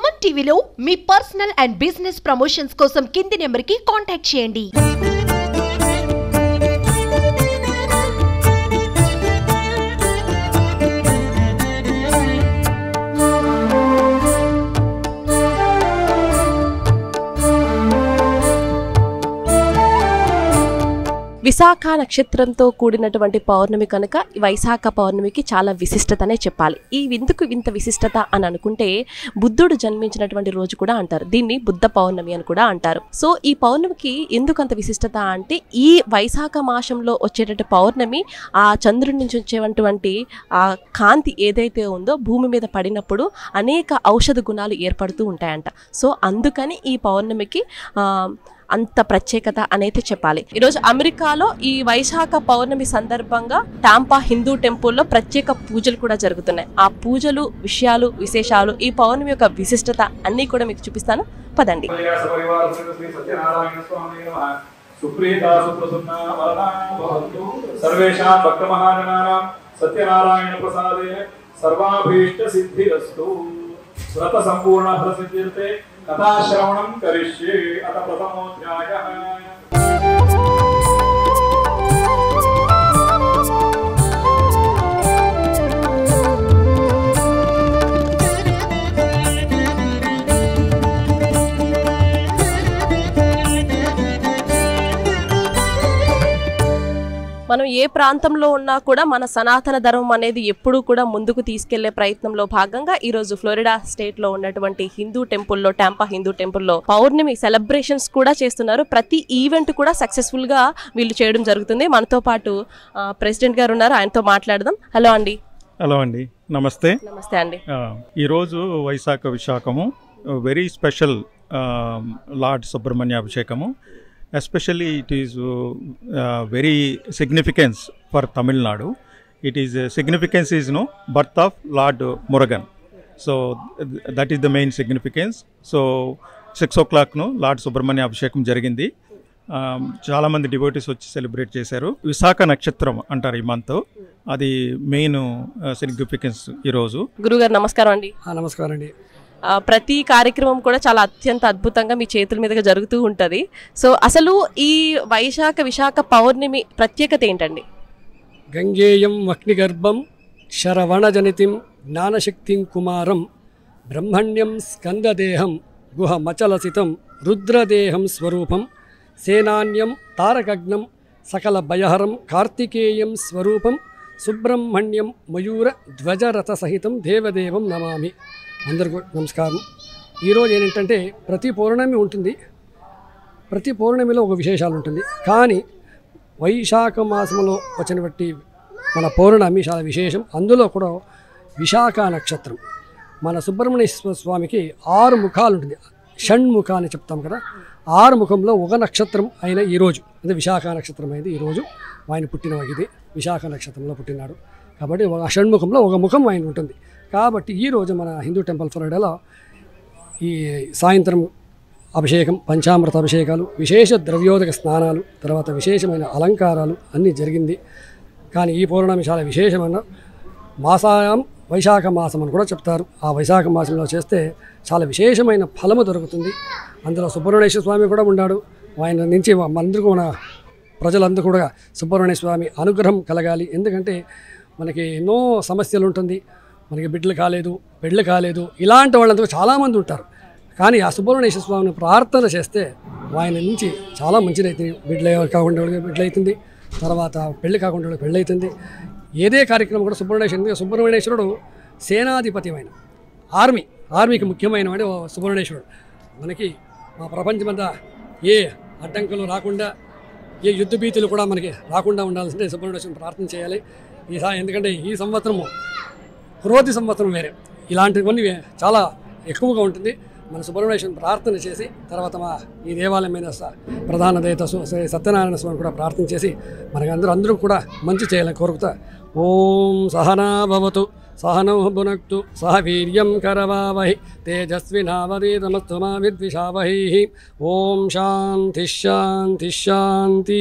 సుమన్ టీవీలో మీ personal and business promotions కోసం కింది నెంబర్కి కాంటాక్ట్ చేయండి. విశాఖ నక్షత్రంతో కూడినటువంటి పౌర్ణమి కనుక వైశాఖ పౌర్ణమికి చాలా విశిష్టతనే చెప్పాలి. ఎందుకు ఇంత విశిష్టత అని అనుకుంటే బుద్ధుడు జన్మించినటువంటి రోజు కూడా అంటారు. దీన్ని బుద్ధ పౌర్ణమి అని కూడా అంటారు. సో ఈ పౌర్ణమికి ఎందుకు అంత విశిష్టత అంటే ఈ వైశాఖ మాసంలో వచ్చేటటువంటి పౌర్ణమి ఆ చంద్రుడి నుంచి వచ్చేటువంటి ఆ కాంతి ఏదైతే ఉందో భూమి మీద పడినప్పుడు అనేక ఔషధ గుణాలు ఏర్పడుతూ ఉంటాయంట. సో అందుకని ఈ పౌర్ణమికి అంత ప్రత్యేకత అనేది చెప్పాలి. ఈరోజు అమెరికాలో ఈ వైశాఖ పౌర్ణమి సందర్భంగా టాంపా హిందూ టెంపుల్లో ప్రత్యేక పూజలు కూడా జరుగుతున్నాయి. ఆ పూజలు, విషయాలు, విశేషాలు, ఈ పౌర్ణమి యొక్క విశిష్టత అన్నీ కూడా మీకు చూపిస్తాను, పదండి. कथाश्रवणं करिष्ये अथ प्रथमोऽध्यायः। మనం ఏ ప్రాంతంలో ఉన్నా కూడా మన సనాతన ధర్మం అనేది ఎప్పుడూ కూడా ముందుకు తీసుకెళ్లే ప్రయత్నంలో భాగంగా ఈ రోజు ఫ్లోరిడా స్టేట్ లో ఉన్నటువంటి హిందూ టెంపుల్లో, టాంపా హిందూ టెంపుల్లో పౌర్ణమి సెలబ్రేషన్స్ కూడా చేస్తున్నారు. ప్రతి ఈవెంట్ కూడా సక్సెస్ఫుల్ గా వీళ్ళు చేయడం జరుగుతుంది. మనతో పాటు ప్రెసిడెంట్ గారు ఉన్నారు, ఆయనతో మాట్లాడదాం. హలో అండి. హలో అండి, నమస్తే. నమస్తే అండి. ఈరోజు వైశాఖ విశాఖము వెరీ స్పెషల్ లార్డ్ సుబ్రహ్మణ్య అభిషేకము. Especially it is very significance for Tamil Nadu. It is significance is birth of Lord Murugan. So that is the main significance. So 6 o'clock Lord Subramanya Abhishekam jarigindi. చాలా మంది devotees వచ్చి celebrate చేశారు. విశాఖ నక్షత్రం అంటారు ఈ month, అది main significance ఈరోజు. గురుగారు నమస్కారం అండి. నమస్కారం అండి. ప్రతి కార్యక్రమం కూడా చాలా అత్యంత అద్భుతంగా మీ చేతుల మీదుగా జరుగుతూ ఉంటుంది. సో అసలు ఈ విశాఖ పౌర్ణమి ప్రత్యేకత ఏంటండి? గంగేయం వహ్నిగర్భం శరవణజనితిం జ్ఞానశక్తిం కుమారం బ్రహ్మణ్యం స్కందదేహం గుహమచలసితం రుద్రదేహం స్వరూపం సేనాన్యం తారకగ్నం సకల భయహరం కార్తికేయం స్వరూపం సుబ్రహ్మణ్యం మయూర ధ్వజరథ సహితం దేవదేవం నమామి. అందరికీ నమస్కారం. ఈరోజు ఏంటంటే ప్రతి పౌర్ణమి ఉంటుంది, ప్రతి పౌర్ణమిలో ఒక విశేషాలు ఉంటుంది. కానీ వైశాఖ మాసంలో వచ్చినటువంటి మన పౌర్ణమి చాలా విశేషం. అందులో కూడా విశాఖ నక్షత్రం. మన సుబ్రహ్మణ్యేశ్వర స్వామికి 6 ముఖాలు ఉంటుంది, షణ్ముఖ అని చెప్తాం కదా. 6 ముఖంలో ఒక నక్షత్రం అయిన ఈరోజు, అంటే విశాఖ నక్షత్రం అయింది ఈరోజు. ఆయన పుట్టిన ఇది విశాఖ నక్షత్రంలో పుట్టినాడు కాబట్టి ఒక షణ్ముఖంలో ఒక ముఖం ఆయన ఉంటుంది. కాబట్టి ఈరోజు మన హిందూ టెంపుల్ ఫ్లోరిడాలో ఈ సాయంత్రం అభిషేకం, పంచామృత అభిషేకాలు, విశేష ద్రవ్యోదక స్నానాలు, తర్వాత విశేషమైన అలంకారాలు అన్నీ జరిగింది. కానీ ఈ పౌర్ణమి చాలా విశేషమైన మాసాయం వైశాఖ మాసం అని కూడా చెప్తారు. ఆ వైశాఖ మాసంలో చేస్తే చాలా విశేషమైన ఫలము దొరుకుతుంది. అందులో సుబ్రహ్మణ్యేశ్వర స్వామి కూడా ఉన్నాడు. ఆయన నుంచి మనందరికీ మన ప్రజలందరూ కూడా సుబ్రహ్మణ్య స్వామి అనుగ్రహం కలగాలి. ఎందుకంటే మనకి ఎన్నో సమస్యలు ఉంటుంది, మనకి బిడ్డలు కాలేదు, పెళ్ళి కాలేదు, ఇలాంటి వాళ్ళందరూ చాలామంది ఉంటారు. కానీ ఆ సుబ్రహ్మణ్యేశ్వర స్వామిని ప్రార్థన చేస్తే ఆయన నుంచి చాలా మంచిది అవుతుంది. బిడ్డలు కాకుండా బిడ్డలు అవుతుంది, తర్వాత పెళ్ళి కాకుండా పెళ్ళి అవుతుంది. ఏదే కార్యక్రమం కూడా సుబ్రహ్మణ్యేశ్వరుడు సేనాధిపతిమైన ఆర్మీకి ముఖ్యమైన వాడు సుబ్రహ్మణ్యేశ్వరుడు. మనకి మా ప్రపంచమంతా ఏ అడ్డంకులు రాకుండా, ఏ యుద్ధ భీతులు కూడా మనకి రాకుండా ఉండాల్సిందే సుబ్రహ్మణ్యేశ్వరుని ప్రార్థన చేయాలి. ఎందుకంటే ఈ సంవత్సరము క్రోధి సంవత్సరం వేరే, ఇలాంటివన్నీ చాలా ఎక్కువగా ఉంటుంది. మన సుబ్రహ్మణ్యేశ్వరుని ప్రార్థన చేసి తర్వాత మా ఈ దేవాలయమైన ప్రధాన దేవత సత్యనారాయణ స్వామి కూడా ప్రార్థన చేసి మనకి అందరూ కూడా మంచి చేయాలని కోరుకుతా. ఓం సహనా భవతు సహనౌ భునక్తు సహ వీర్యం కరవావహి తేజస్వినావధీతమస్తు మా విద్విషావహి. ఓం శాంతి శాంతి శాంతి.